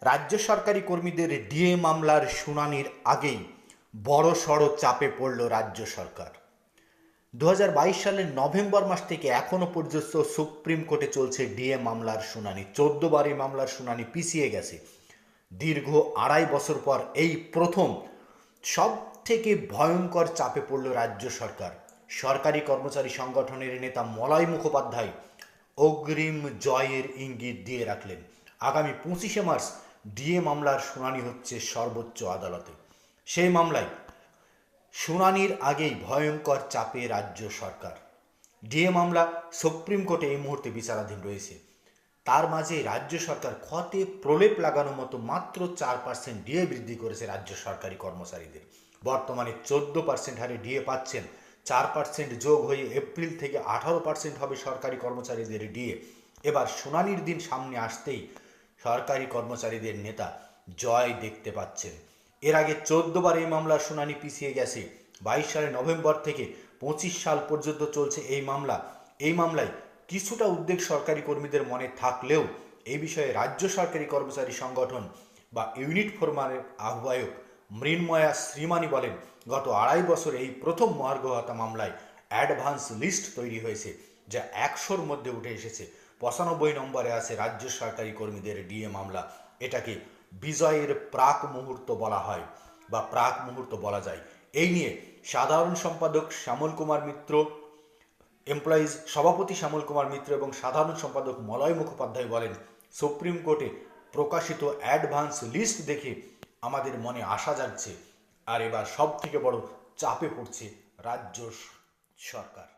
রাজ্য সরকারি কর্মীদের ডিএ মামলার শুনানির আগেই বড়সড় চাপে পড়ল রাজ্য সরকার। 2022 সালের নভেম্বর মাস থেকে এখনো পর্যন্ত সুপ্রিম কোর্টে চলছে ডিএ মামলার শুনানি। 14 বার এই মামলার শুনানি পিছিয়ে গেছে। দীর্ঘ 2.5 বছর পর এই প্রথম সব থেকে ভয়ঙ্কর চাপে পড়ল রাজ্য সরকার। সরকারি কর্মচারী সংগঠনের নেতা মলয় মুখোপাধ্যায় অগ্রিম জয়ের ইঙ্গিত দিয়ে রাখলেন। আগামী 25শে মার্চ ডিএ মামলার শুনানি হচ্ছে সর্বোচ্চ আদালতে। সেই মামলায় শুনানির আগেই ভয়ঙ্কর চাপে রাজ্য সরকার। ডিএ মামলা সুপ্রিম কোর্টে এই মুহূর্তে বিচারাধীন রয়েছে। তার মাঝে রাজ্য সরকার ক্ষতে প্রলেপ লাগানোর মতো মাত্র 4% ডিএ বৃদ্ধি করেছে রাজ্য সরকারি কর্মচারীদের। বর্তমানে 14% হারে ডিএ পাচ্ছেন। 4% যোগ হয়ে এপ্রিল থেকে 18% হবে সরকারি কর্মচারীদের ডিএ। এবার শুনানির দিন সামনে আসতেই সরকারি কর্মচারীদের নেতা জয় দেখতে পাচ্ছেন। এর আগে 14 বার এই মামলার শুনানি পিছিয়ে গেছে। 22 সালের নভেম্বর থেকে 25 সাল পর্যন্ত চলছে এই মামলা। এই মামলায় কিছুটা উদ্বেগ সরকারি কর্মীদের মনে থাকলেও এই বিষয়ে রাজ্য সরকারি কর্মচারী সংগঠন বা ইউনিট ফোরামের আহ্বায়ক মৃন্ময়া শ্রীমানি বলেন, গত 2.5 বছর এই প্রথম মহার্ঘ ভাতা মামলায় অ্যাডভান্স লিস্ট তৈরি হয়েছে, যা 100-র মধ্যে উঠে এসেছে। 95 নম্বরে আছে রাজ্য সরকারি কর্মীদের ডিএ মামলা। এটাকে বিজয়ের প্রাক মুহূর্ত বলা হয় বা প্রাক মুহূর্ত বলা যায়। এই নিয়ে সাধারণ সম্পাদক শ্যামল কুমার মিত্র, এমপ্লয়িজ সভাপতি শ্যামল কুমার মিত্র এবং সাধারণ সম্পাদক মলয় মুখোপাধ্যায় বলেন, সুপ্রিম কোর্টে প্রকাশিত অ্যাডভান্স লিস্ট দেখে আমাদের মনে আশা জাগছে। আর এবার সব থেকে বড় চাপে পড়ছে রাজ্য সরকার।